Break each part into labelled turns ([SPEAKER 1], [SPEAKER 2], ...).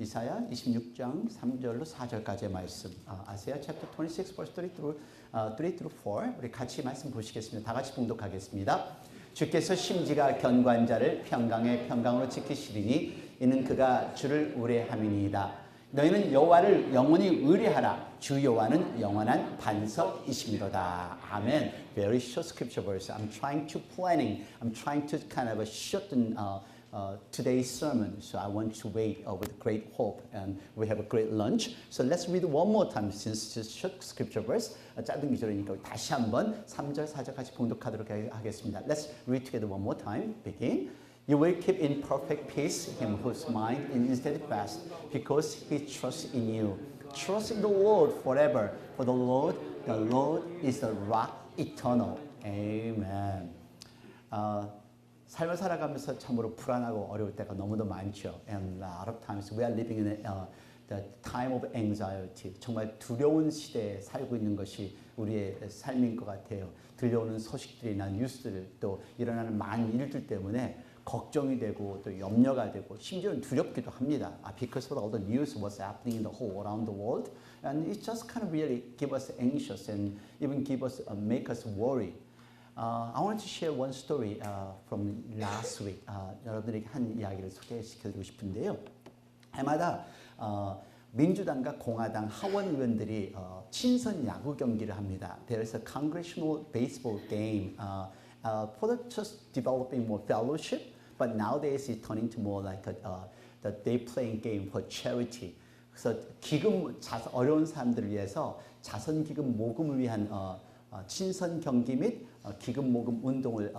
[SPEAKER 1] 이사야 26장 3절로 4절까지의 말씀. 아세요? chapter 26 verse 3 through 4. 우리 같이 말씀 보시겠습니다. 다 같이 봉독하겠습니다. 주께서 심지가 견고한 자를 평강의 평강으로 지키시리니 이는 그가 주를 의뢰함이니이다. 너희는 여호와를 영원히 의뢰하라. 주 여호와는 영원한 반석이심이로다. 아멘. Very short scripture verse. I'm trying to kind of shorten today's sermon. So I want to wait with great hope, and we have a great lunch. So let's read one more time since it's short scripture verse. 짧은 기절이니까 다시 한번 3절, 4절 같이 봉독하도록 하겠습니다. Let's read together one more time. Begin. You will keep in perfect peace him whose mind is steadfast, because he trusts in you. Trust in the Lord forever, for the Lord is the rock eternal. Amen. 삶을 살아가면서 참으로 불안하고 어려울 때가 너무도 많죠. And a lot of times we are living in the time of anxiety. 정말 두려운 시대에 살고 있는 것이 우리의 삶인 것 같아요. 들려오는 소식들이나 뉴스들 또 일어나는 많은 일들 때문에 걱정이 되고 또 염려가 되고 심지어는 두렵기도 합니다. Because of all the news what's happening in the whole around the world, and it just kind of really give us anxious and even make us worry. I want to share one story from last week. 여러분들에게 한 이야기를 소개시켜드리고 싶은데요. 해마다 민주당과 공화당 하원 의원들이 친선 야구 경기를 합니다. There is a congressional baseball game for just developing more fellowship, but nowadays it's turning to more like the day playing game for charity. 그래서 어려운 사람들을 위해서 자선 기금 모금을 위한 친선 경기 및 기금 모금 운동을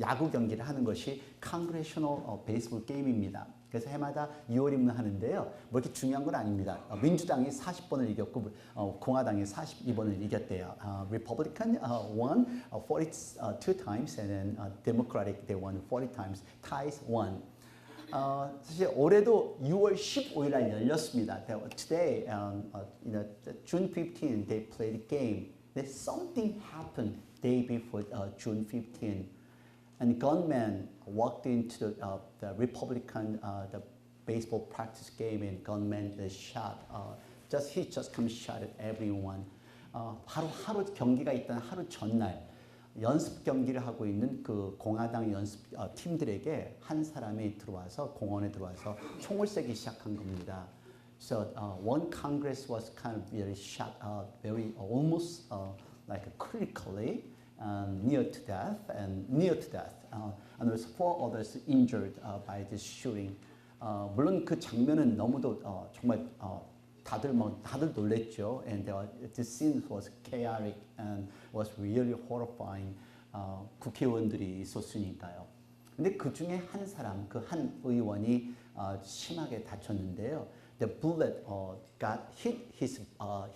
[SPEAKER 1] 야구 경기를 하는 것이 Congressional Baseball Game입니다. 그래서 해마다 2월이면 하는데요. 뭐 이렇게 중요한 건 아닙니다. 민주당이 40번을 이겼고 공화당이 42번을 이겼대요. Republican won 42 times and then Democratic they won 40 times. Ties won. 사실 올해도 6월 15일 날 열렸습니다. Today, June 15, they played the game. That something happened day before June 15, and gunman walked into the Republican the baseball practice game, and gunman shot. He just come shot at everyone. 하루 경기가 있던 하루 전날 연습 경기를 하고 있는 그 공화당 연습 팀들에게 한 사람이 들어와서 공원에 들어와서 총을 쏘기 시작한 겁니다. So one Congress was kind of really shot very almost like critically near to death, and there's 4 others injured by this shooting. 물론 그 장면은 너무도 정말 다들 놀랬죠. And this scene was chaotic and was really horrifying. 국회의원들이 있었으니까요. 근데 그 중에 한 사람, 그 한 의원이 심하게 다쳤는데요. The bullet hit his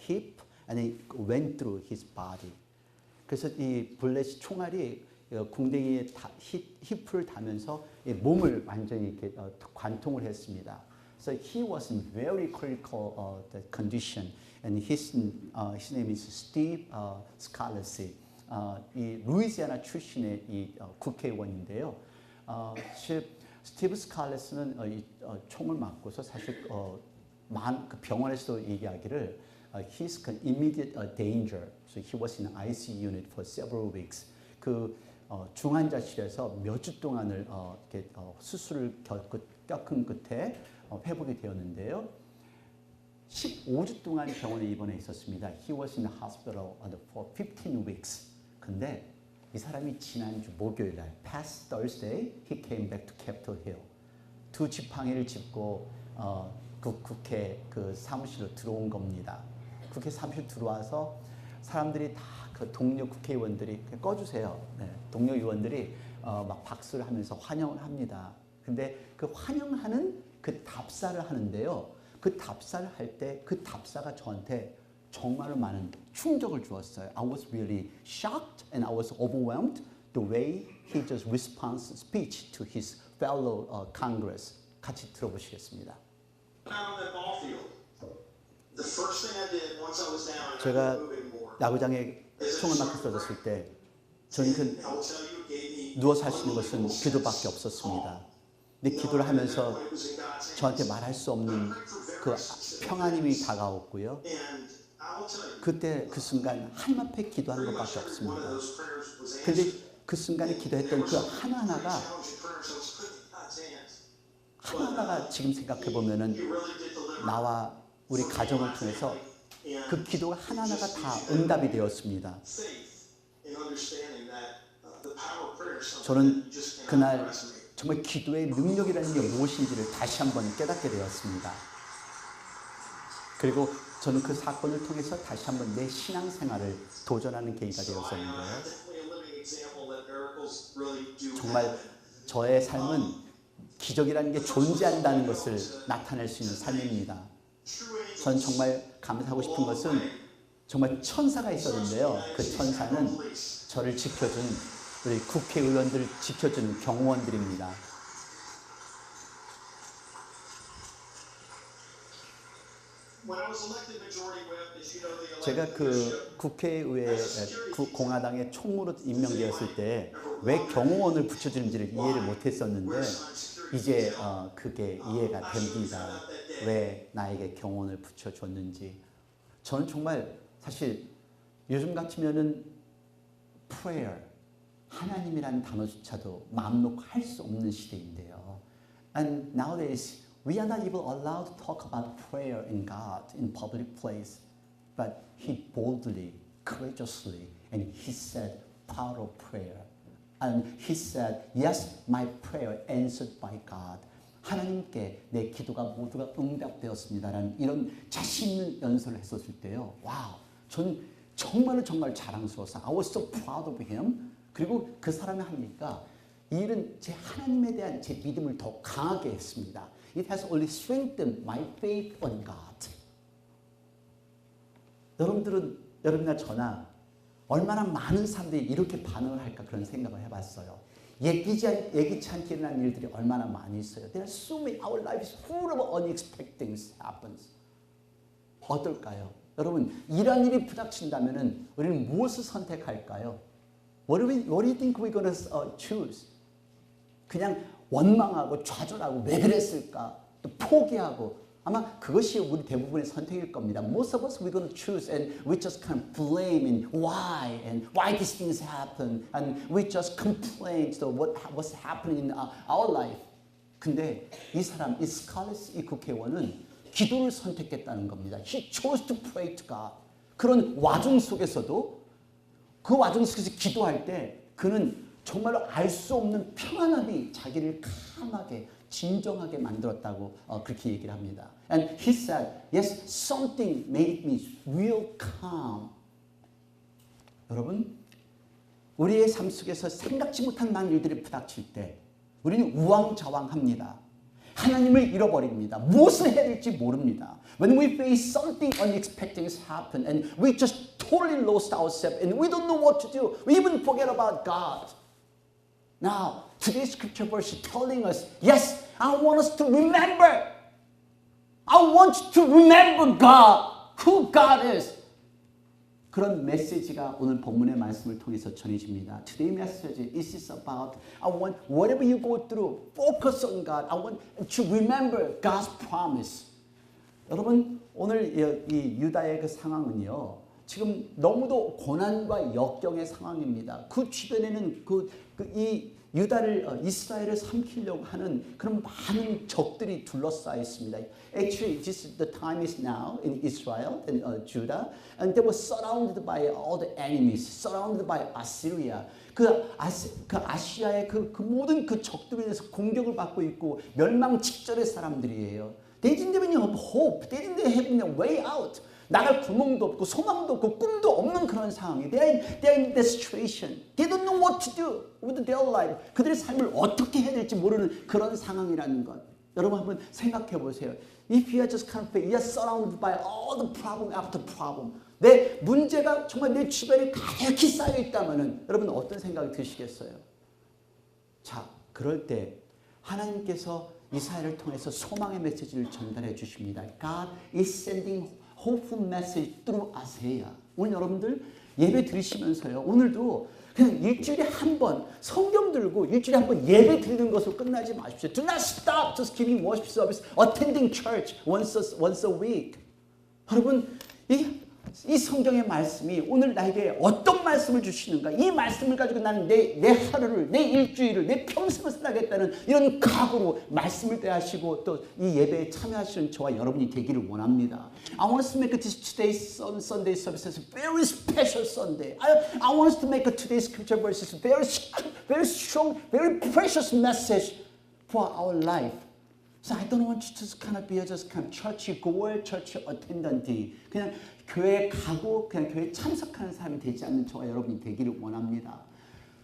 [SPEAKER 1] hip and it went through his body. 그래서 이 총알이 궁뎅이에 힙을 닿으면서 몸을 완전히 이렇게 관통을 했습니다. So he was in very critical condition, and his name is Steve Scalise. 이 루이지아나 출신의 이 국회의원인데요. 스티브 스칼레스는 총을 맞고서 사실 그 병원에서 얘기하기를 he's in immediate danger. So he was in ICU unit for several weeks. 그 중환자실에서 몇 주 동안을 이렇게 수술을 겪은 끝에 회복이 되었는데요. 15주 동안 병원에 입원해 있었습니다. He was in the hospital for 15 weeks. 근데 이 사람이 지난주 목요일 날, past Thursday, he came back to Capitol Hill. 2 지팡이를 짚고 그 국회 그 사무실로 들어온 겁니다. 국회 사무실 들어와서 사람들이 다 그 동료 국회의원들이 꺼주세요. 네, 동료 의원들이 막 박수를 하면서 환영을 합니다. 근데 그 환영하는 그 답사를 하는데요. 그 답사를 할 때 그 답사가 저한테 정말 많은 충격을 주었어요. I was really shocked and I was overwhelmed the way he just responds speech to his fellow Congress. 같이 들어보시겠습니다. 제가 야구장에 총을 맞고 쓰러졌을 때 저는 누워서 할 수 있는 것은 기도밖에 없었습니다. 내 기도를 하면서 저한테 말할 수 없는 그 평안임이 다가왔고요. 그때 그 순간 하나님 앞에 기도하는 것밖에 없습니다. 그런데 그 순간에 기도했던 그 하나하나가 지금 생각해 보면은 나와 우리 가정을 통해서 그 기도가 하나하나가 다 응답이 되었습니다. 저는 그날 정말 기도의 능력이라는 게 무엇인지를 다시 한번 깨닫게 되었습니다. 그리고 저는 그 사건을 통해서 다시 한번 내 신앙생활을 도전하는 계기가 되었었는데요. 정말 저의 삶은 기적이라는 게 존재한다는 것을 나타낼 수 있는 삶입니다. 전 정말 감사하고 싶은 것은 정말 천사가 있었는데요. 그 천사는 저를 지켜준 우리 국회의원들을 지켜주는 경호원들입니다. 제가 그 국회의회 공화당의 총무로 임명되었을 때 왜 경호원을 붙여주는지를 이해를 못했었는데 이제 그게 이해가 됩니다. 왜 나에게 경호원을 붙여줬는지. 저는 정말 사실 요즘 같으면은 prayer, 하나님이라는 단어조차도 마음 놓고 할 수 없는 시대인데요. And nowadays we are not even allowed to talk about prayer in God in public place. But he boldly, courageously, and he said, power of prayer. And he said, yes, my prayer answered by God. 하나님께 내 기도가 모두가 응답되었습니다라는 이런 자신 있는 연설을 했었을 때요. 와우, 저는 정말 자랑스러워서 I was so proud of him. 그리고 그 사람이 하니까 이 일은 제 하나님에 대한 제 믿음을 더 강하게 했습니다. It has only strengthened my faith on God. 여러분이나 저나 얼마나 많은 사람들이 이렇게 반응을 할까 그런 생각을 해봤어요. 예기치 않게 일어난 일들이 얼마나 많이 있어요. There are so many, our life is full of unexpected things happens. 어떨까요? 여러분, 이런 일이 부닥친다면은 우리는 무엇을 선택할까요? What do you think we're going to choose? 그냥 원망하고 좌절하고 왜 그랬을까? 또 포기하고 아마 그것이 우리 대부분의 선택일 겁니다. Most of us we're going to choose and we just kind of blame and why these things happen and we just complain to what's happening in our life. 근데 이 사람, 이 스칼렛 이 국회의원은 기도를 선택했다는 겁니다. He chose to pray to God. 그런 와중 속에서도 그 와중 속에서 기도할 때 그는 정말로 알 수 없는 평안함이 자기를 calm하게 진정하게 만들었다고 그렇게 얘기를 합니다. And he said, yes, something made me real calm. 여러분, 우리의 삶 속에서 생각지 못한 많은 일들이 부닥칠 때 우리는 우왕좌왕합니다. 하나님을 잃어버립니다. 무엇을 해야 될지 모릅니다. When we face something unexpected happen and we just totally lost ourselves and we don't know what to do. We even forget about God. Now, today's scripture verse is telling us, yes, I want us to remember. I want you to remember God, who God is. 그런 메시지가 오늘 본문의 말씀을 통해서 전해집니다. Today's message is about, I want whatever you go through, focus on God. I want to remember God's promise. 여러분, 오늘 이 유다의 그 상황은요, 지금 너무도 고난과 역경의 상황입니다. 그 주변에는 이 유다를 이스라엘을 삼키려고 하는 그런 많은 적들이 둘러싸여 있습니다. Actually, the time is now in Israel and Judah, and they were surrounded by all the enemies, surrounded by Assyria. 아시아의 그 모든 그 적들에 대해서 공격을 받고 있고 멸망 직전의 사람들이에요. They didn't have hope. They didn't have a way out. 나갈 구멍도 없고 소망도 없고 꿈도 없는 그런 상황이. They're in desperation. They don't know what to do with their life. 그들의 삶을 어떻게 해야 될지 모르는 그런 상황이라는 것. 여러분 한번 생각해 보세요. If you are just kind of, you are surrounded by all the problem after problem. 내 문제가 정말 내 주변에 가득히 쌓여 있다면은 여러분 어떤 생각이 드시겠어요? 자, 그럴 때 하나님께서 이사야를 통해서 소망의 메시지를 전달해 주십니다. God is sending hopeful message through Isaiah. 오늘 여러분들 예배 드리시면서요. 오늘도 그냥 일주일에 한 번 성경 들고 일주일에 한 번 예배 드리는 것으로 끝나지 마십시오. Do not stop just giving worship service, attending church once a week. 여러분, 이 성경의 말씀이 오늘 나에게 어떤 말씀을 주시는가? 이 말씀을 가지고 나는 내 하루를, 내 일주일을, 내 평생을 살아가겠다는 이런 각오로 말씀을 대하시고 또 이 예배에 참여하시는 저와 여러분이 되기를 원합니다. I want us to make today's Sunday services a very special Sunday. I want us to make today's scripture verses very strong, very precious message for our life. So I don't want you to kind of be just kind of church goer, church attendant. 그냥 교회에 가고 그냥 교회에 참석하는 사람이 되지 않는 저와 여러분이 되기를 원합니다.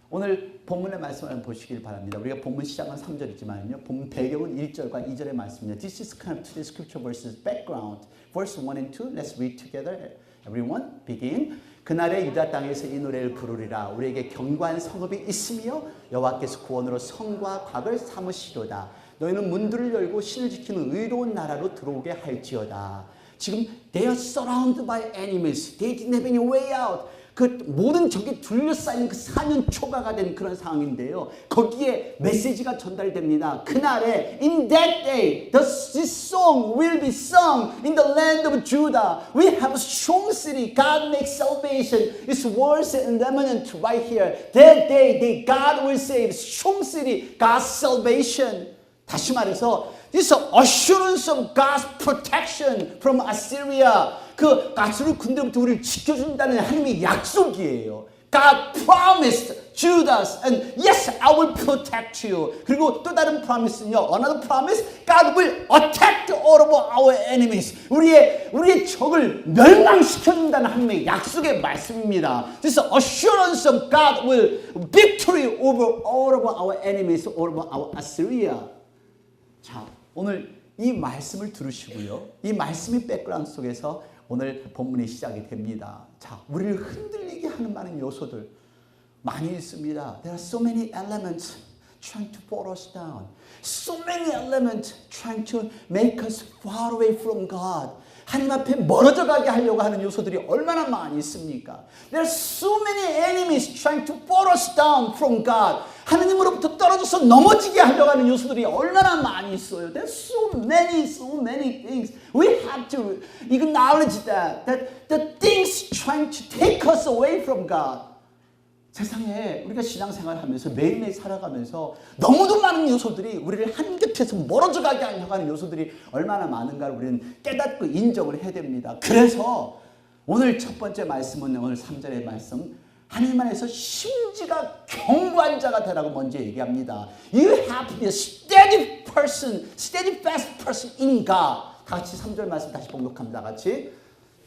[SPEAKER 1] 오늘 본문의 말씀을 한번 보시길 바랍니다. 우리가 본문 시작은 3절이지만요. 본문 배경은 1절과 2절의 말씀입니다. This is kind of today's scripture verses background. Verse 1 and 2. Let's read together. Everyone begin. 그날에 유다 땅에서 이 노래를 부르리라. 우리에게 견고한 성읍이 있으며 여호와께서 구원으로 성과 곽을 삼으시로다. 너희는 문들을 열고 신을 지키는 의로운 나라로 들어오게 할지어다. 지금 they are surrounded by enemies. They didn't have any way out. 그 모든 적이 둘러싸인 그 4년 초과가 된 그런 상황인데요. 거기에 메시지가 전달됩니다. 그날에 in that day this song will be sung in the land of Judah. We have a strong city. God makes salvation. It's words and remnant right here. That day God will save. Strong city. God's salvation. 다시 말해서 This is assurance of God's protection from Assyria. 그 아수르 군대부터 우리를 지켜준다는 하나님의 약속이에요. God promised Judas and yes, I will protect you. 그리고 또 다른 promise는요. Another promise, God will attack all of our enemies. 우리의 적을 멸망시켜준다는 하나님의 약속의 말씀입니다. This is assurance of God will victory over all of our enemies, all of our Assyria. 자, 오늘 이 말씀을 들으시고요. 이 말씀의 백그라운드 속에서 오늘 본문이 시작이 됩니다. 자, 우리를 흔들리게 하는 많은 요소들 많이 있습니다. There are so many elements trying to pull us down. So many elements trying to make us far away from God. 하나님 앞에 멀어져 가게 하려고 하는 요소들이 얼마나 많이 있습니까? There are so many enemies trying to pull us down from God. 하나님으로부터 떨어져서 넘어지게 하려고 하는 요소들이 얼마나 많이 있어요. There are so many things. We have to acknowledge that the things trying to take us away from God. 세상에 우리가 신앙생활을 하면서 매일매일 살아가면서 너무도 많은 요소들이 우리를 한 곁에서 멀어져 가게 하려고 하는 요소들이 얼마나 많은가를 우리는 깨닫고 인정을 해야 됩니다. 그래서 오늘 첫 번째 말씀은 오늘 3절의 말씀 하나님 안에서 심지가 견고한 자가 되라고 먼저 얘기합니다. You have to be a steady person, steadfast person in God. 다 같이 3절 말씀 다시 봉독합니다. 같이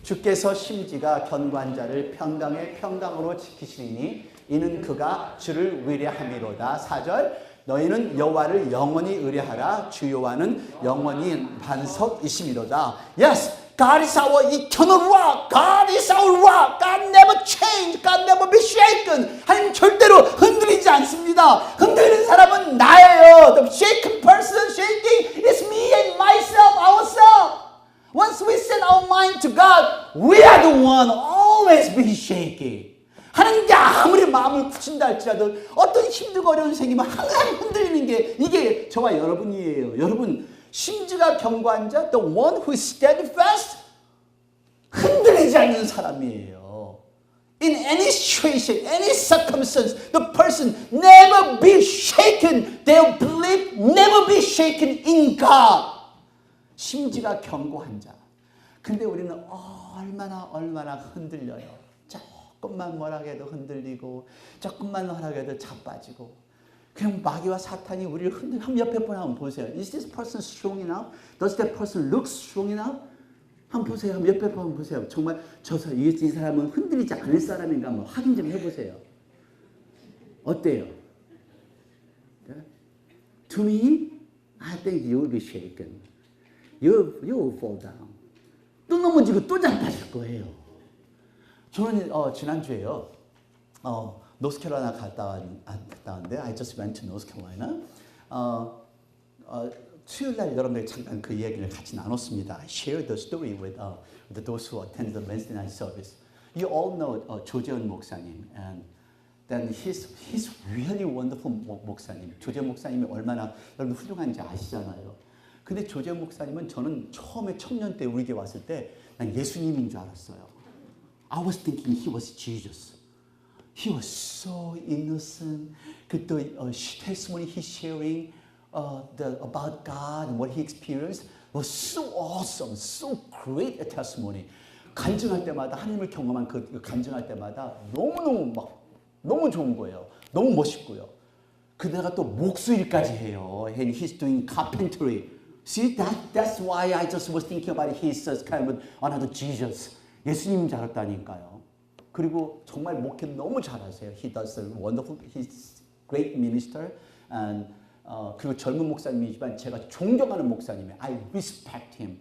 [SPEAKER 1] 주께서 심지가 견고한 자를 평강에 평강으로 지키시리니 이는 그가 주를 의뢰함이로다. 4절 너희는 여호와를 영원히 의뢰하라. 주 여호와는 영원히 반석이심이로다. Yes, God is our eternal rock. God is our rock. God never change. God never be shaken. 하나님 절대로 흔들리지 않습니다. 흔들리는 사람은 나예요. The shaken person shaking is me and myself, ourselves. Once we set our mind to God, we are the one always being shaky. 하나님께 아무리 마음을 굳힌다 할지라도 어떤 힘들고 어려운 생기면 항상 흔들리는 게 이게 저와 여러분이에요. 여러분 심지가 견고한 자, the one who is steadfast, 흔들리지 않는 사람이에요. In any situation, any circumstance, the person never be shaken. Their belief never be shaken in God. 심지가 견고한 자. 근데 우리는 얼마나 흔들려요. 조금만 뭐라고 해도 흔들리고 조금만 뭐라고 해도 자빠지고 그냥 마귀와 사탄이 우리를 흔들고 한번 옆에 분 한번 보세요. Is this person strong enough? Does that person look strong enough? 한번 보세요. 한번 옆에 한번 보세요. 정말 이 사람은 흔들리지 않을 사람인가 한번 확인 좀 해보세요. 어때요? To me, I think you will be shaken. You will fall down. 또 넘어지고 또 자빠질 거예요. 저는 지난주에요. 노스캐롤라이나 갔다 왔는데 I just went to North Carolina. 수요일 날 여러분들 잠깐 그 이야기를 같이 나눴습니다. I shared the story with those who attended the Wednesday night service. You all know 조재현 목사님 and then he's really wonderful 목사님. 조재 목사님이 얼마나 여러분 훌륭한지 아시잖아요. 근데 조재 목사님은 저는 처음에 청년 때 우리 교회 왔을 때 난 예수님인 줄 알았어요. I was thinking he was Jesus. He was so innocent. 그 또 testimony he's sharing about God and what he experienced was so awesome, so great a testimony. 간증할 때마다 하나님을 경험한 그 간증할 때마다 너무 좋은 거예요. 너무 멋있고요. 그다가 또 목수일까지 해요. And he's doing carpentry. See, that's why I just was thinking about he's kind of another Jesus. 예수님인 줄 알았다니까요. 그리고 정말 목회 너무 잘하세요. He does a wonderful, he's great minister. And 그리고 젊은 목사님이지만 제가 존경하는 목사님이에요. I respect him.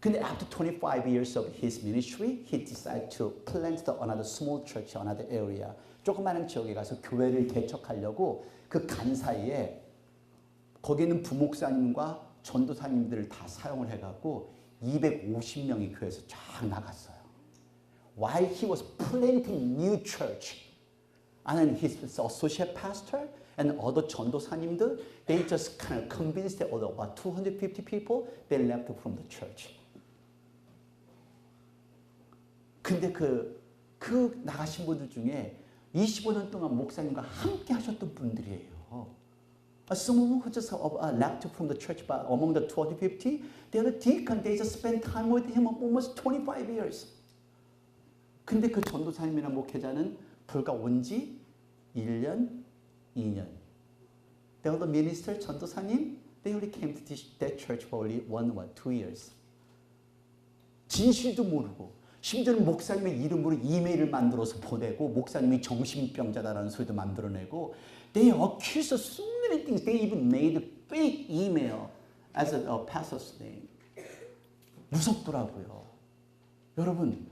[SPEAKER 1] 근데 after 25 years of his ministry, he decided to plant another small church, another area. 조그마한 지역에 가서 교회를 개척하려고 그 간사이에 거기 있는 부목사님과 전도사님들을 다 사용을 해갖고 250명이 교회에서 쫙 나갔어요. While he was planting new church, and his associate pastor and other 전도사님들, they just kind of convinced about 250 people, they left from the church. 근데 그 나가신 분들 중에 25년 동안 목사님과 함께 하셨던 분들이에요. Some who just left from the church, but among the 250, they are the deacon. They just spent time with him almost 25 years. 근데 그 전도사님이나 목회자는 불과 온 지 1년, 2년. They were the minister, 전도사님. They only came to that church for only 2 years. 진실도 모르고. 심지어는 목사님의 이름으로 이메일을 만들어서 보내고 목사님이 정신병자다라는 소리도 만들어내고 they accused of so many things. They even made a fake email as a pastor's name. 무섭더라고요. 여러분,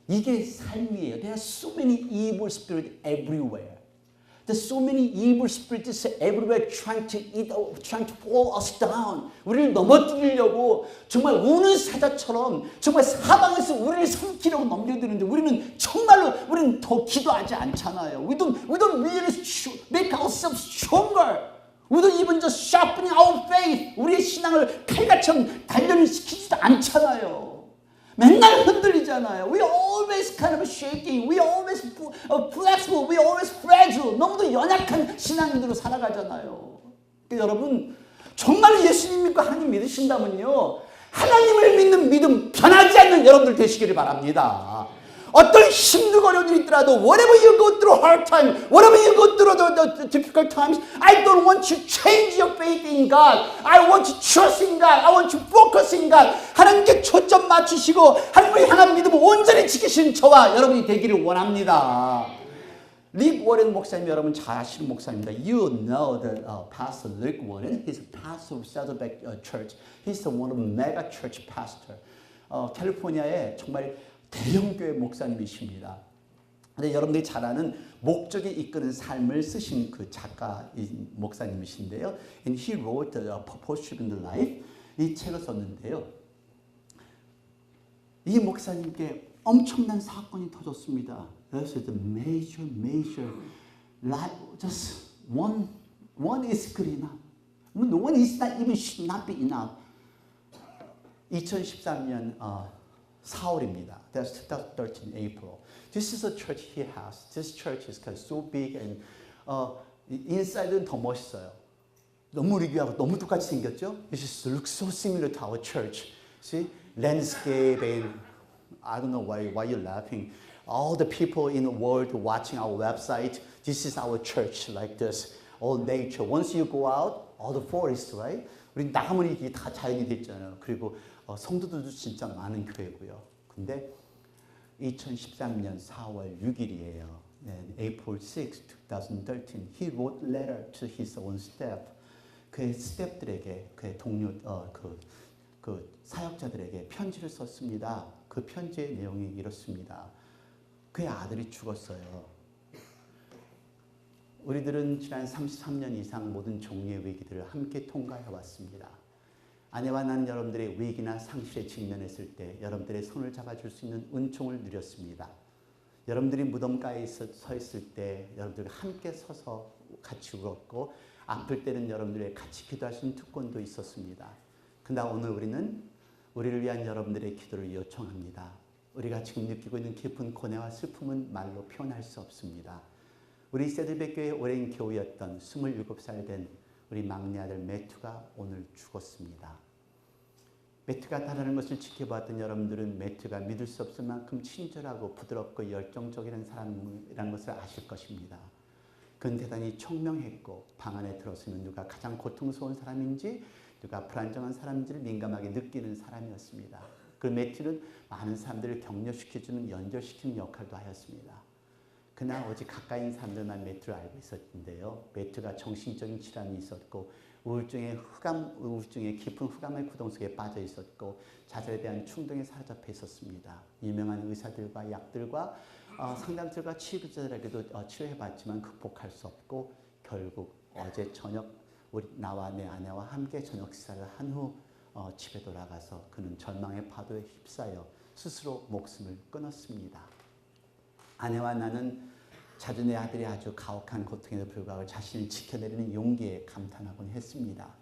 [SPEAKER 1] 이게 삶이에요. There are so many evil spirits everywhere. There's so many evil spirits everywhere trying to pull us down. 우리를 넘어뜨리려고 정말 우는 사자처럼 정말 사방에서 우리를 삼키려고 넘겨드는데 우리는 더 기도하지 않잖아요. We don't really make ourselves stronger. We don't even just sharpening our faith. 우리의 신앙을 칼같이 단련시키지도 않잖아요. 맨날 흔들리잖아요. We always kind of shaking. We always flexible. We always fragile. 너무도 연약한 신앙인으로 살아가잖아요. 여러분 정말 예수님 믿고 하나님 믿으신다면요. 하나님을 믿는 믿음 변하지 않는 여러분들 되시기를 바랍니다. 어떤 힘들고 어려운 일이 있더라도 whatever you go through hard time, whatever you go through the difficult times, I don't want you to change your faith in God. I want you to trust in God. I want you to focus in God. 하나님께 초점 맞추시고 하나님을 향한 믿음을 온전히 지키시는 저와 여러분이 되기를 원합니다. 릭 워렌 목사님 여러분 잘 아시는 목사입니다. You know that Pastor Rick Warren. He's a pastor of Saddleback Church. He's one of the mega church pastor. 캘리포니아에 정말 대형교회 목사님이십니다. 근데 여러분들이 잘 아는 목적에 이끄는 삶을 쓰신 그 작가 목사님이신데요. And he wrote the Purpose Driven Life. 이 책을 썼는데요. 이 목사님께 엄청난 사건이 터졌습니다. This is a major life. Just one is good enough. One is not even should not be enough. 2013년 4월입니다. That's 2013 April. This is a church he has. This church is so big and inside는 더 멋있어요. 너무 우리 교회하고 너무 똑같이 생겼죠? It just looks so similar to our church. See, landscape and I don't know why you're laughing. All the people in the world watching our website. This is our church like this. All nature. Once you go out, all the forest, right? 우리 나가면 이게 다 자연이 됐잖아요. 그리고 성도들도 진짜 많은 교회고요. 근데 2013년 4월 6일이에요. April 6, 2013, he wrote a letter to his own staff. 그의 스태프들에게, 그의 동료, 그 사역자들에게 편지를 썼습니다. 그 편지의 내용이 이렇습니다. 그의 아들이 죽었어요. 우리들은 지난 33년 이상 모든 종류의 위기들을 함께 통과해 왔습니다. 아내와 나는 여러분들의 위기나 상실에 직면했을 때 여러분들의 손을 잡아줄 수 있는 은총을 누렸습니다. 여러분들이 무덤가에 서 있을 때 여러분들과 함께 서서 같이 울었고 아플 때는 여러분들이 같이 기도할 수 있는 특권도 있었습니다. 그러나 오늘 우리는 우리를 위한 여러분들의 기도를 요청합니다. 우리가 지금 느끼고 있는 깊은 고뇌와 슬픔은 말로 표현할 수 없습니다. 우리 세들백교의 오랜 교우였던 27살 된 우리 막내 아들 매튜가 오늘 죽었습니다. 매튜가 다른 것을 지켜봤던 여러분들은 매튜가 믿을 수 없을 만큼 친절하고 부드럽고 열정적인 사람이라는 것을 아실 것입니다. 그는 대단히 총명했고 방 안에 들어서면 누가 가장 고통스러운 사람인지 누가 불안정한 사람인지를 민감하게 느끼는 사람이었습니다. 그 매튜는 많은 사람들을 격려시켜주는 연결시키는 역할도 하였습니다. 그러나 오직 가까이 있는 사람들만 매튜를 알고 있었는데요. 매튜가 정신적인 질환이 있었고 우울증의 깊은 흑암의 구동 속에 빠져 있었고 자살에 대한 충동에 사로잡혀 있었습니다. 유명한 의사들과 약들과 상담들과 치료자들에게도 치료해봤지만 극복할 수 없고 결국 어제 저녁 나와 내 아내와 함께 저녁 식사를 한 후 집에 돌아가서 그는 절망의 파도에 휩싸여 스스로 목숨을 끊었습니다. 아내와 나는 자주 내 아들이 아주 가혹한 고통에도 불구하고 자신을 지켜내려는 용기에 감탄하곤 했습니다.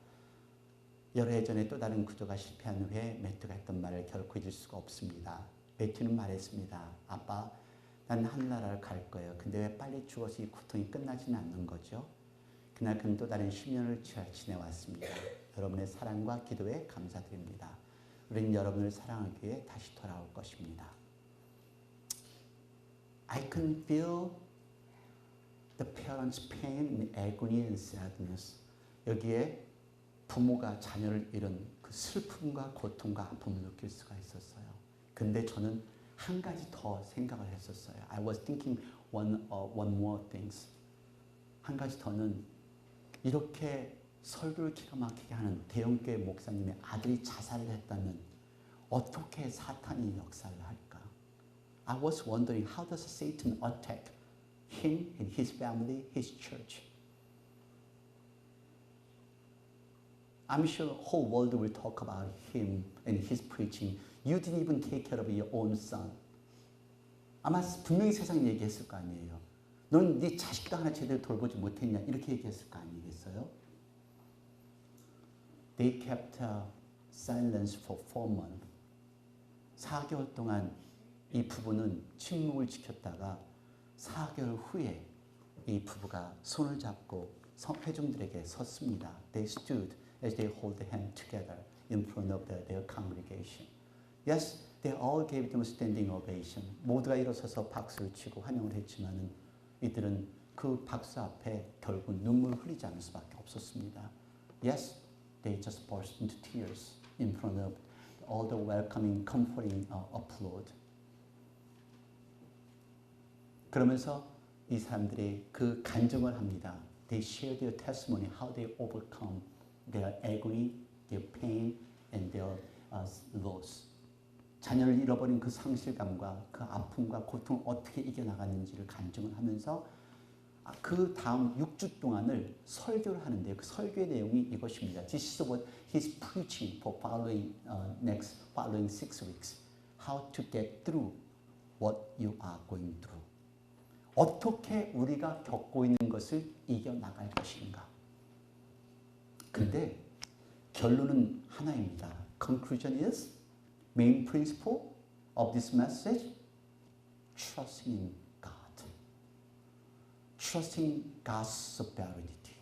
[SPEAKER 1] 여러 해 전에 또 다른 구조가 실패한 후에 매튜가 했던 말을 결코 잊을 수가 없습니다. 매튜는 말했습니다. 아빠, 난 하늘나라를 갈 거예요. 근데 왜 빨리 죽어서 이 고통이 끝나지는 않는 거죠? 그날 그는 또 다른 10년을 지내왔습니다. 여러분의 사랑과 기도에 감사드립니다. 우리는 여러분을 사랑하기 위해 다시 돌아올 것입니다. I can feel the parents' pain and agony and sadness. 여기에 부모가 자녀를 잃은 그 슬픔과 고통과 아픔을 느낄 수가 있었어요. 근데 저는 한 가지 더 생각을 했었어요. I was thinking one more things. 한 가지 더는 이렇게 설교를 기가 막히게 하는 대형교회 목사님의 아들이 자살을 했다면 어떻게 사탄이 역사를 할까? I was wondering how does Satan attack him and his family, his church? I'm sure the whole world will talk about him and his preaching. You didn't even take care of your own son. 아마 분명히 세상 얘기했을 거 아니에요. 넌 네 자식도 하나 제대로 돌보지 못했냐 이렇게 얘기했을 거 아니겠어요? They kept silence for 4 months. 4개월 동안 이 부부는 침묵을 지켰다가 4개월 후에 이 부부가 손을 잡고 회중들에게 섰습니다. They stood as they hold their hand together in front of their congregation. Yes, they all gave them standing ovation. 모두가 일어서서 박수를 치고 환영을 했지만은 이들은 그 박수 앞에 결국 눈물을 흘리지 않을 수밖에 없었습니다. Yes, they just burst into tears in front of all the welcoming, comforting applaud. 그러면서 이 사람들이 그 간증을 합니다. They share their testimony, how they overcome their agony, their pain, and their loss. 자녀를 잃어버린 그 상실감과 그 아픔과 고통을 어떻게 이겨나갔는지를 간증을 하면서 그 다음 6주 동안을 설교를 하는데 그 설교의 내용이 이것입니다. This is what he's preaching for following 6 weeks. How to get through what you are going through. 어떻게 우리가 겪고 있는 것을 이겨나갈 것인가. 근데 결론은 하나입니다. Conclusion is, main principle of this message, trusting in God. Trusting God's sovereignty.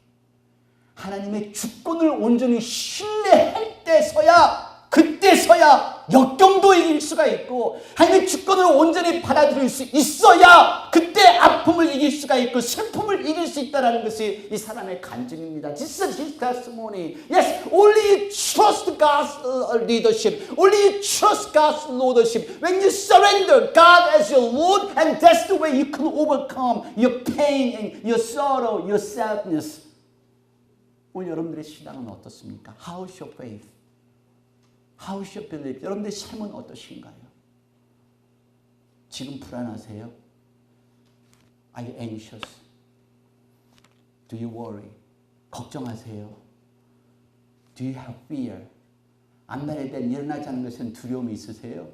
[SPEAKER 1] 하나님의 주권을 온전히 신뢰할 그때서야 역경도 이길 수가 있고 하나님의 주권을 온전히 받아들일 수 있어야 그때 아픔을 이길 수가 있고 슬픔을 이길 수 있다는 것이 이 사람의 간증입니다. This is his testimony. Yes, only you trust God's leadership. Only you trust God's lordship. When you surrender God as your Lord, and that's the way you can overcome your pain and your sorrow, your sadness. 오늘 여러분들의 신앙은 어떻습니까? How is your faith? How is your belief? 여러분들의 삶은 어떠신가요? 지금 불안하세요? Are you anxious? Do you worry? 걱정하세요? Do you have fear? 앞날에 대한 일어나지 않는 것은 두려움이 있으세요?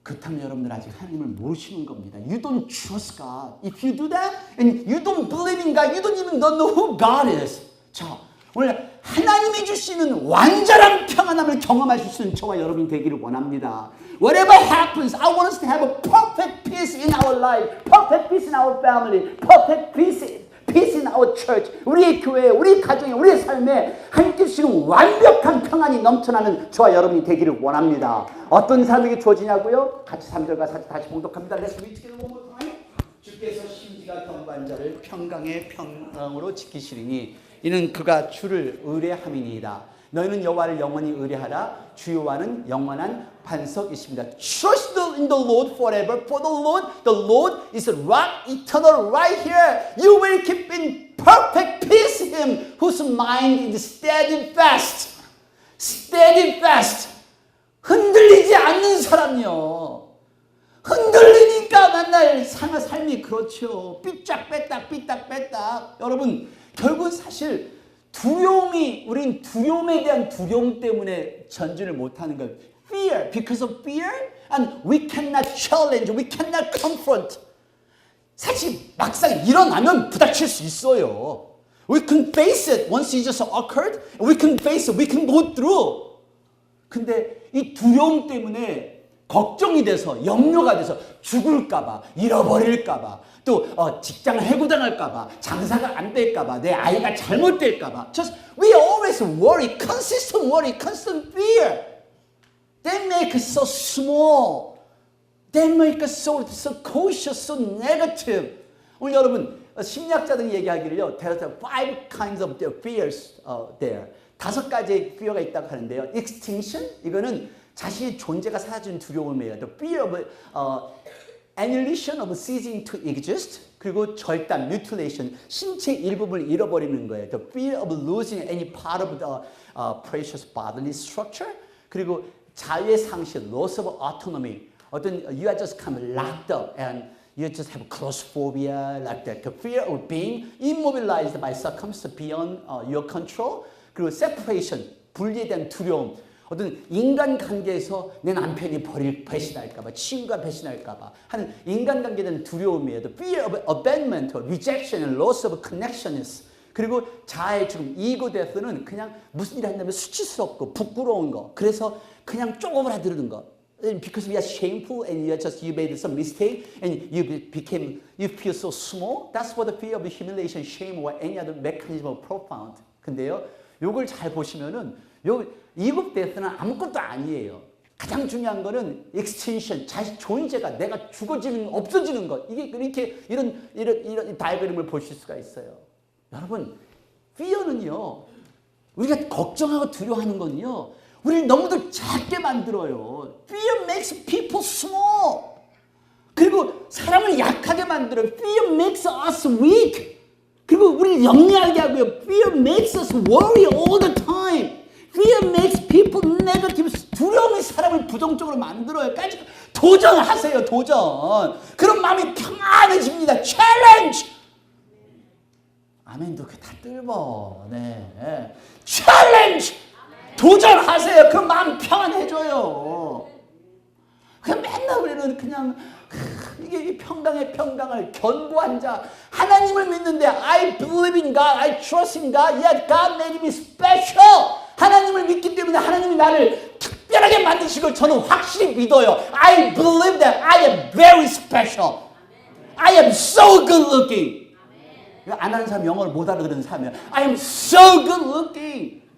[SPEAKER 1] 그렇다면 여러분들 아직 하나님을 모르시는 겁니다. You don't trust God. If you do that and you don't believe in God, you don't even know who God is. 자, 오늘 하나님이 주시는 완전한 평안함을 경험하실 수 있는 저와 여러분이 되기를 원합니다. Whatever happens, I want us to have a perfect peace in our life, perfect peace in our family, perfect peace in our church. 우리의 교회, 우리 가정에, 우리의 삶에 하나님께 주시는 완벽한 평안이 넘쳐나는 저와 여러분이 되기를 원합니다. 어떤 삶이 주어지냐고요? 같이 3절과 4절 다시 봉독합니다. Let's read together one more time. 주께서 심지가 경고한 자를 평강의 평강으로 지키시리니 이는 그가 주를 의뢰함이니이다. 너희는 여호와를 영원히 의뢰하라. 주 여호와는 영원한 반석이십니다. Trust in the Lord forever, for the Lord is a rock eternal right here. You will keep in perfect peace him whose mind is steadfast. Steadfast. 흔들리지 않는 사람이요. 흔들리니까 맨날 삶이 그렇죠. 삐짝 뺐딱. 여러분, 결국 사실 우린 두려움에 대한 두려움 때문에 전진을 못하는 거예요. Fear, because of fear, and we cannot challenge, we cannot confront. 사실 막상 일어나면 부닥칠 수 있어요. We can face it once it just occurred. We can face it, we can go through. 근데 이 두려움 때문에 걱정이 돼서 염려가 돼서 죽을까봐 잃어버릴까봐 또 직장을 해고당할까봐 장사가 안 될까봐 내 아이가 잘못될까봐 just we always worry, consistent fear. They make us so small. They make us so cautious, so negative. 오늘 여러분 심리학자들이 얘기하기를요. There are 5 kinds of fears there. 5가지의 fear가 있다고 하는데요. Extinction 이거는 자신의 존재가 사라지는 두려움이에요. The fear of annihilation of ceasing to exist. 그리고 절단, mutilation, 신체 일부분을 잃어버리는 거예요. The fear of losing any part of the precious bodily structure. 그리고 자유의 상실, loss of autonomy. you are just kind of locked up and you just have claustrophobia like that. The fear of being immobilized by circumstances beyond your control. 그리고 separation, 분리에 대한 두려움. 어떤 인간관계에서 내 남편이 배신할까봐, 친구가 배신할까봐 하는 인간관계에 대한 두려움이에요. The fear of abandonment, rejection, and loss of connections. 그리고 자아의 죽음, ego death는 그냥 무슨 일을 한다면 수치스럽고 부끄러운 거. 그래서 그냥 쪼그라드는 거. Because we are shameful and you made some mistake and you feel so small. That's what the fear of humiliation, shame, or any other mechanism of profound. 근데요, 요걸 잘 보시면은 이급 데스는 아무것도 아니에요. 가장 중요한 거는 extinction, 자신 존재가 내가 죽어지는 없어지는 것. 이게 이렇게 이런 다이그램을 보실 수가 있어요. 여러분, fear는요. 우리가 걱정하고 두려워하는 건요. 우리를 너무도 작게 만들어요. Fear makes people small. 그리고 사람을 약하게 만들어요. Fear makes us weak. 그리고 우리를 영리하게 하고요. Fear makes us worry all the time. Fear makes people negative. 두려움이 사람을 부정적으로 만들어요. 까지 도전하세요. 도전. 그런 마음이 평안해집니다. Challenge. 아멘도 다 뜰어. 네. Challenge. 도전하세요. 그 마음 평안해져요. 그냥 맨날 우리는 그냥 이게 평강의 평강을 견고한 자, 하나님을 믿는데 I believe in God, I trust in God, yet God made me special. 하나님을 믿기 때문에 하나님이 나를 특별하게 만드시고 저는 확실히 믿어요. I believe that I am very special. I am so good looking. 안 하는 사람 영어를 못 알아듣는 사람이야. I am so good looking.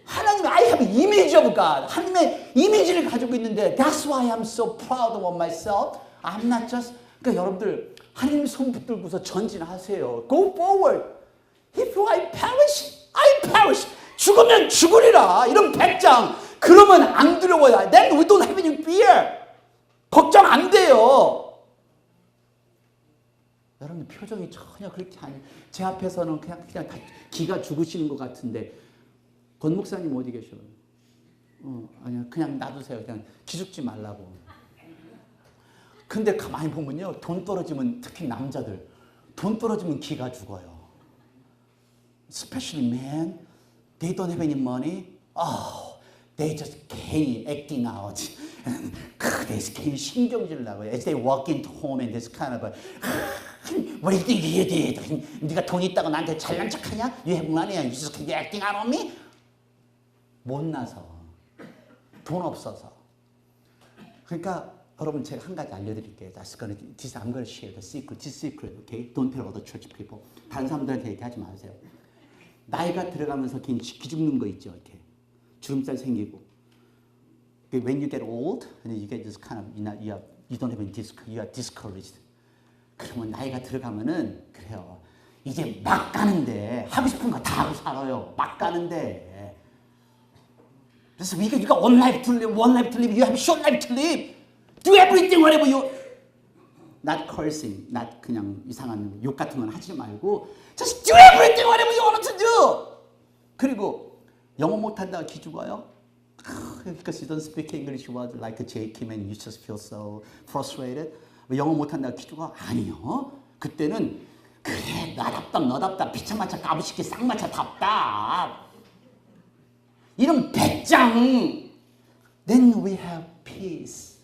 [SPEAKER 1] 하나님, I have image of God. 하나님의 이미지를 가지고 있는데 that's why I'm so proud of myself. I'm not just. 그러니까 여러분들 하나님 손 붙들고서 전진하세요. Go forward. If I perish, I perish. 죽으면 죽으리라. 이런 배짱. 그러면 안 두려워요. Then we don't have any fear. 걱정 안 돼요. 여러분 표정이 전혀 그렇게 아니에요. 제 앞에서는 그냥 다 기가 죽으시는 것 같은데 권 목사님 어디 계셔요? 아니야 그냥 놔두세요. 그냥 기죽지 말라고. 근데 가만히 보면요. 돈 떨어지면 특히 남자들 돈 떨어지면 기가 죽어요. Especially men, they don't have any money. Oh, they just 괜히 acting out. They 신경질 나고 as they walk into home and this kind of what do you think? 네가 돈 있다고 나한테 잘난 척하냐? You have money and you just keep acting out on me? 못나서 돈 없어서. 그러니까 여러분 제가 한 가지 알려드릴게요. I'm gonna share the secret. This secret, okay? Don't tell other church people. 다른 사람들한테 얘기하지 마세요. 나이가 들어가면서 기죽는 거 있죠, 이렇게 주름살 생기고. When you get old, you get this kind of you don't even you are discouraged. 그러면 나이가 들어가면은 그래요. 이제 막 가는데 하고 싶은 거 다 하고 살아요. 막 가는데. 그래서 you got one life to live. You have a short life to live. Do everything whatever you. Not cursing, not 그냥 이상한 욕 같은 건 하지 말고 just do everything whatever you want to do. 그리고 영어 못한다고 기죽어요? Because you don't speak English well, like J. Kim, and you just feel so frustrated. 영어 못한다고 기죽어? 아니요. 그때는 그래 너답다 비참마차 까부시키 쌍마차 답답. 이런 배짱. Then we have peace.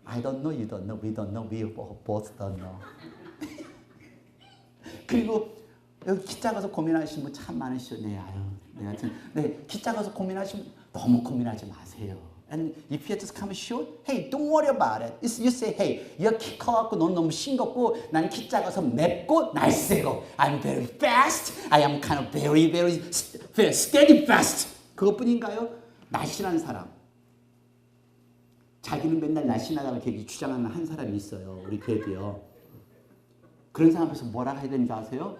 [SPEAKER 1] I don't know, you don't know, we don't know, we both don't know. 그리고 여기 키 작아서 고민하시는 분 참 많으시죠. 네, 하여튼, 키 작아서 고민하시면 너무 고민하지 마세요. And if you're just kind of short, hey, don't worry about it. You say, hey, you're 키 커갖고 넌 너무 싱겁고 난 키 작아서 맵고 날쌔고 I'm very fast. I am kind of very steady fast. 그것뿐인가요? 날씬한 사람. 자기는 맨날 날씬하다고 이렇게 주장하는 한 사람이 있어요. 우리 교회도요. 그런 사람 앞에서 뭐라 해야 되는지 아세요?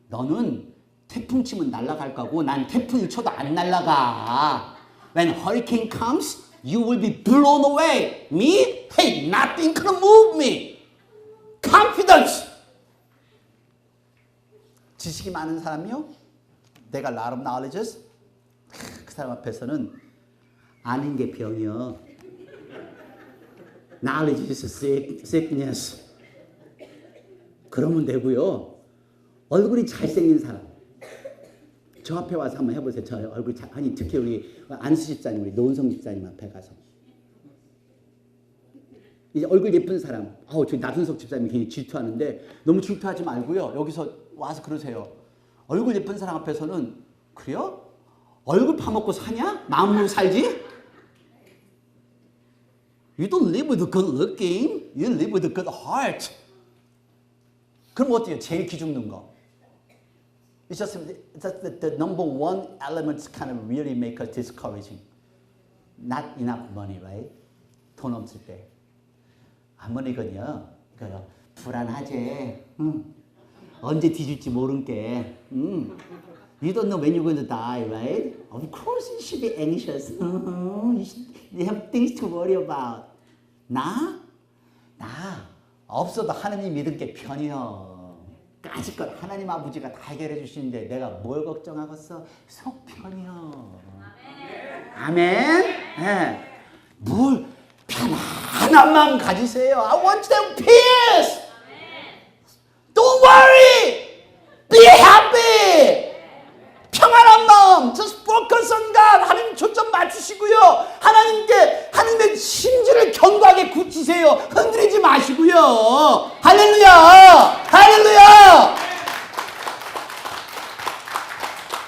[SPEAKER 1] 너는 태풍 치면 날아갈 거고 난 태풍이 쳐도 안 날아가. When hurricane comes, you will be blown away. Me? Hey, nothing can move me. Confidence. 지식이 많은 사람이요? 내가 a lot of knowledges? 그 사람 앞에서는 아는 게 병이요. Knowledge is sickness. 그러면 되고요. 얼굴이 잘생긴 사람. 저 앞에 와서 한번 해보세요. 저 얼굴 아니 특히 우리 안수 집사님, 우리 노은성 집사님 앞에 가서 이제 얼굴 예쁜 사람. 저 나순석 집사님이 굉장히 질투하는데 너무 질투하지 말고요. 여기서 와서 그러세요. 얼굴 예쁜 사람 앞에서는 그래요? 얼굴 파먹고 사냐? 마음으로 살지? You don't live with a good looking. You live with a good heart. 그럼 어때요? 제일 기죽는 거. It's just the number one element kind of really make us discouraging. Not enough money, right? 돈 없을 때. 할머니건요. 그래요. 불안하지. 언제 뒤질지 모른 게. You don't know when you're going to die, right? Of course you should be anxious. You have things to worry about. 나 없어도 하나님 믿은 게 편이요. 까짓것 하나님 아버지가 다 해결해 주시는데 내가 뭘 걱정하겠어? 속 편이요. 아멘. 네. 뭘 편안한 마음 가지세요. I want them peace. Don't worry. Be happy. 평안한 마음. Just focus on God. 하나님 초점 맞추시고요. 하나님의 심지를 견고하게 굳히세요. 흔들리지 마시고요. 할렐루야. 할렐루야.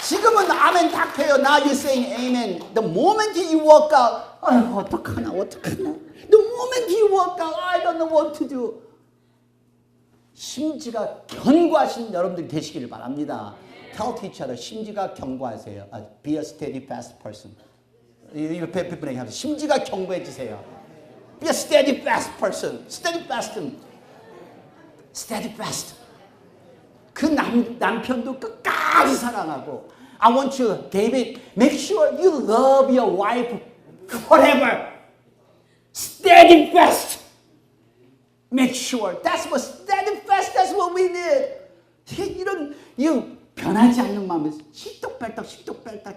[SPEAKER 1] 지금은 아멘 딱 해요. Now you're saying amen. The moment you walk out, 아이고 어떡하나. The moment you walk out, I don't know what to do. 심지가 견고하신 여러분들 되시기를 바랍니다. Tell each other, 심지가 견고하세요. Be a steady, fast person. 옆에 분에게 하세요. 심지가 견고해지세요. Be a steady, fast person. Steady, fast. Steady, fast. 그 남편도 끝까지 사랑하고. I want you, David, make sure you love your wife forever. Steady, fast. Make sure. That's what steady, fast. That's what we need. 이런 변하지 않는 마음에 시떡발떡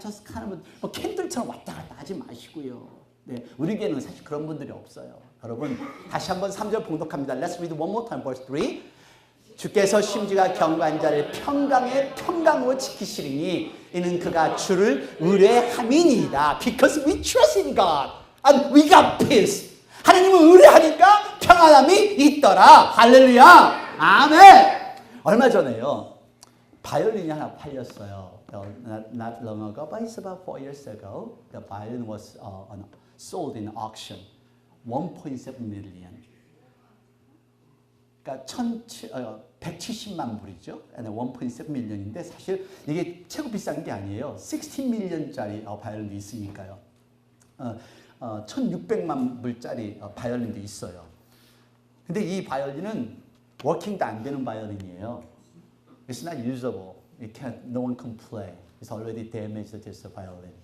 [SPEAKER 1] just kind of 캔들처럼 왔다 갔다 하지 마시고요. 네, 우리 교회는 사실 그런 분들이 없어요. 여러분 다시 한번 3절 봉독합니다. Let's read one more time, verse 3. 주께서 심지가 견고한 자를 평강으로 지키시리니 이는 그가 주를 의뢰함이니이다. Because we trust in God and we got peace. 하나님은 의뢰하니까 평안함이 있더라. 할렐루야. 아멘. 얼마 전에요. 바이올린이 하나 팔렸어요. Not long ago, but it's about 4 years ago. The violin was sold in auction. 1.7 million. 그러니까 170만 불이죠. 1.7 million인데 사실 이게 최고 비싼 게 아니에요. 16 million짜리 바이올린도 있으니까요. 1,600만 불짜리 바이올린도 있어요. 근데 이 바이올린은 워킹도 안 되는 바이올린이에요. It's not usable. No one can play. It's already damaged. This violin.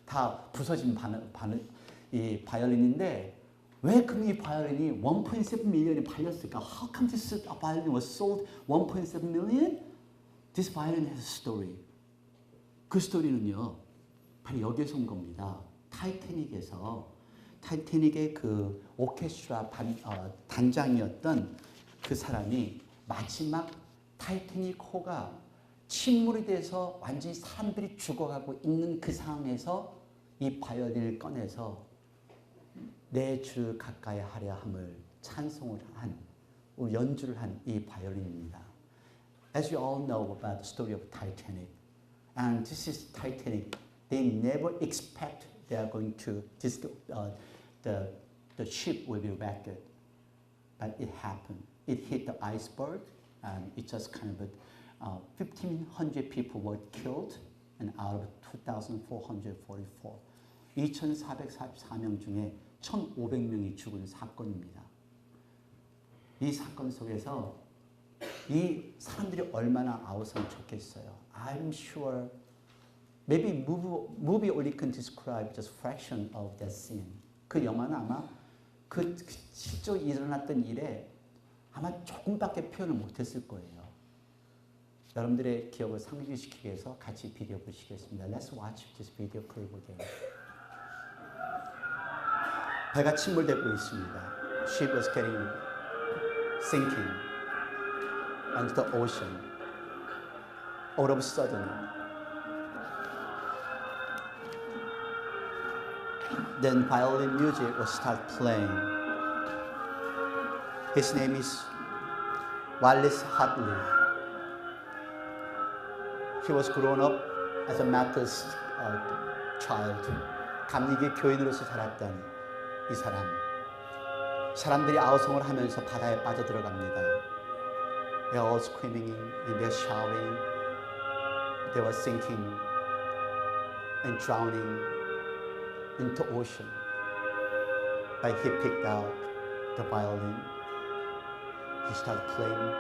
[SPEAKER 1] 다 부서진 이 바이올린인데 왜 그럼 이 바이올린이 1.7 million이 팔렸을까? How come this violin was sold 1.7 million? This violin has a story. 그 스토리는요, 바로 여기에서 온 겁니다. 타이타닉의 그 오케스트라 단장이었던 그 사람이 마지막 타이타닉 호가 침몰이 돼서 완전히 사람들이 죽어가고 있는 그 상황에서 이 바이올린을 꺼내서 내 주를 가까이 하려 함을 찬송을 한, 연주를 한 이 바이올린입니다. As you all know about the story of Titanic, and this is Titanic. They never expect they are going to the ship will be wrecked, but it happened. It hit the iceberg, and it just kind of 1,500 people were killed, and out of 2,444, 2,444명 중에 1,500명이 죽은 사건입니다. 이 사건 속에서 이 사람들이 얼마나 아우성이 좋겠어요. I'm sure maybe movie only can describe just fraction of that scene. 그 영화는 아마 그 실제로 일어났던 일에 아마 조금밖에 표현을 못했을 거예요. 여러분들의 기억을 상기시키기 위해서 같이 비디오 보시겠습니다. Let's watch this video clip again. 배가 침몰되고 있습니다. Ship was sinking onto the ocean. All of a sudden, then violin music will start playing. His name is Wallace Hartley. He was grown up as a Methodist child. 감리교 교인으로서 자랐던 이 사람. 사람들이 아우성을 하면서 바다에 빠져들어갑니다. They are all screaming and they are shouting. They were sinking and drowning into ocean. But he picked out the violin. He started playing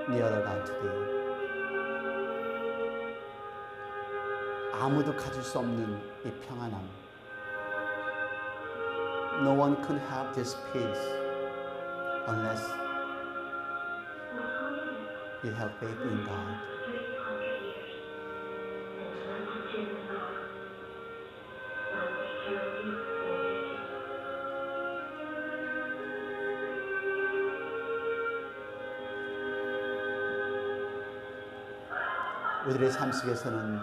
[SPEAKER 1] nearer God today. 아무도 가질 수 없는 이 평안함. No one can have this peace unless you have faith in God. 우리들의 삶 속에서는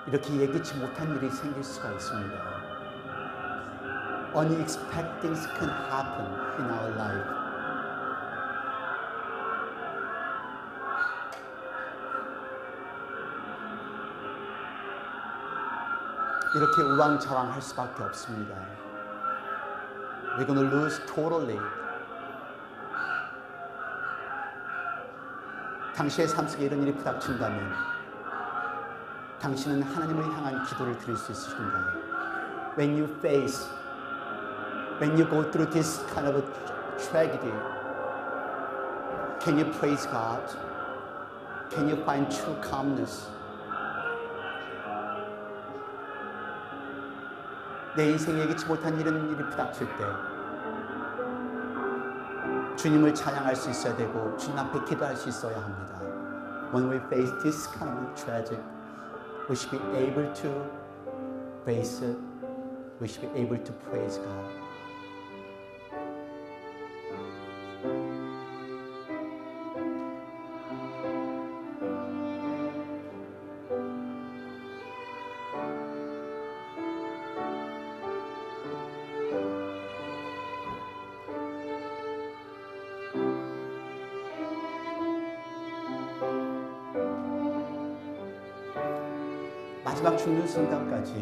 [SPEAKER 1] 이렇게 예기치 못한 일이 생길 수가 있습니다. Unexpected things can happen in our life. 이렇게 우왕좌왕할 수밖에 없습니다. We're going to lose totally. 당신의 삶 속에 이런 일이 부닥친다면 당신은 하나님을 향한 기도를 드릴 수 있으신가요? When you go through this kind of a tragedy, can you praise God? Can you find true calmness? 내 인생에 예기치 못한 이런 일이 부닥칠 때 주님을 찬양할 수 있어야 되고 주님 앞에 기도할 수 있어야 합니다. When we face this kind of tragic, we should be able to face it. We should be able to praise God. 마지막 죽는 순간까지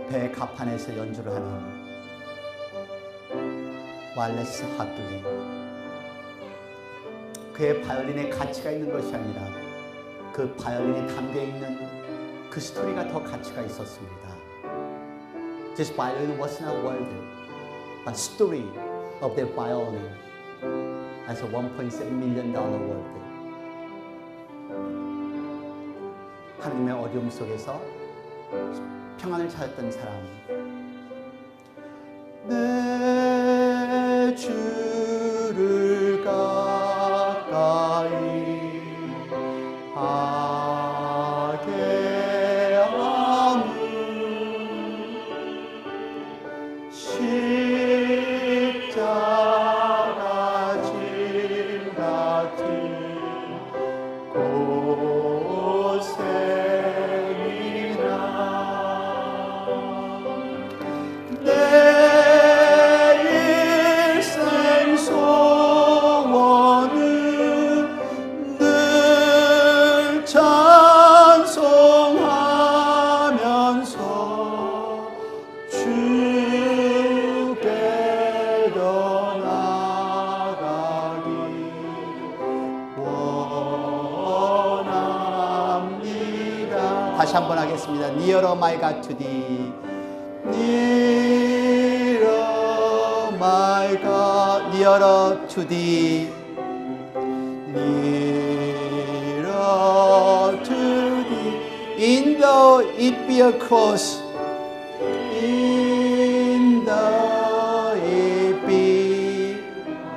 [SPEAKER 1] 배 갑판에서 연주를 하는 왈레스 하들리, 그의 바이올린에 가치가 있는 것이 아니라 그 바이올린에 담겨있는 그 스토리가 더 가치가 있었습니다. This violin was not worth but story of the violin as a $1.7 million worth. 하나님의 어려움 속에서 평안을 찾았던 사람, 내 주를 가까이 하게 하는 십자가 짐 같은 다시 한번 하겠습니다. Nearer my God to thee, nearer my God, nearer to thee, nearer to thee. In though it be a cross, in though it be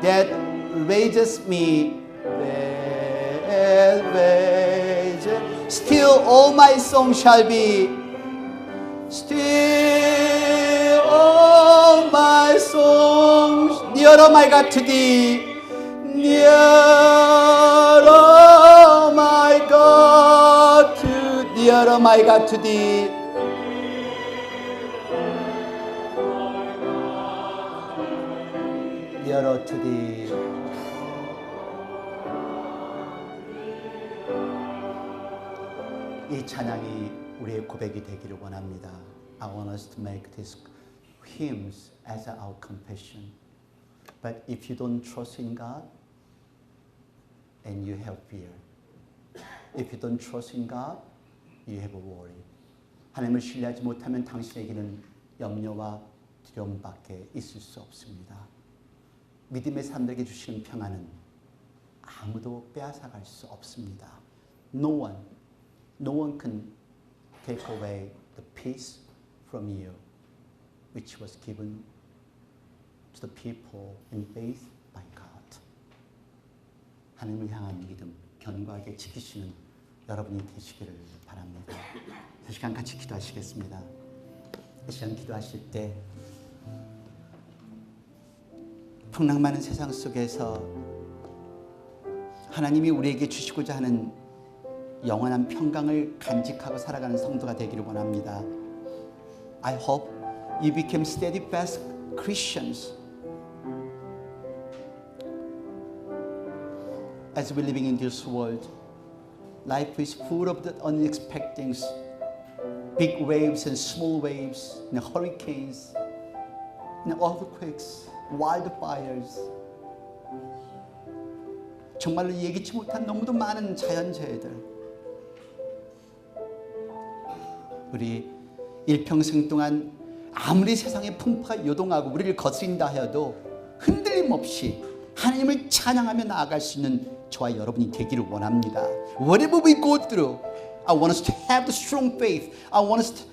[SPEAKER 1] that raises me, that raises. Still all my song shall be, still all my songs, nearer my God to thee, nearer my God to, nearer my God to thee. Nearer to thee. 이 찬양이 우리의 고백이 되기를 원합니다. I want us to make these hymns as our confession. But if you don't trust in God, and you have fear. If you don't trust in God, you have a worry. 하나님을 신뢰하지 못하면 당신에게는 염려와 두려움밖에 있을 수 없습니다. 믿음의 사람들에게 주시는 평안은 아무도 빼앗아갈 수 없습니다. No one can take away the peace from you, which was given to the people in faith by God. 하나님을 향한 믿음, 견고하게 지키시는 여러분이 되시기를 바랍니다. 이 시간 같이 기도하시겠습니다. 이 시간 기도하실 때 풍랑 많은 세상 속에서 하나님이 우리에게 주시고자 하는 영원한 평강을 간직하고 살아가는 성도가 되기를 원합니다. I hope you become steadfast Christians as we're living in this world. Life is full of the unexpected things, big waves and small waves, and hurricanes, and earthquakes, wildfires. 정말로 예기치 못한 너무도 많은 자연재해들. 우리 일평생 동안 아무리 세상의 풍파가 요동하고 우리를 거스린다 하여도 흔들림 없이 하나님을 찬양하며 나아갈 수 있는 저와 여러분이 되기를 원합니다. Whatever we go through, I want us to have the strong faith. I want us to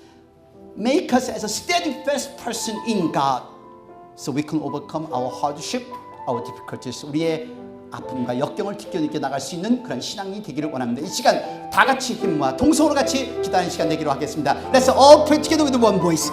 [SPEAKER 1] make us as a steadfast person in God, so we can overcome our hardship, our difficulties. 우리의 아픔과 역경을 지켜내게 나갈 수 있는 그런 신앙이 되기를 원합니다. 이 시간 다 같이 힘과 동성으로 같이 기도하는 시간 되기로 하겠습니다. Let's all pray together with one voice.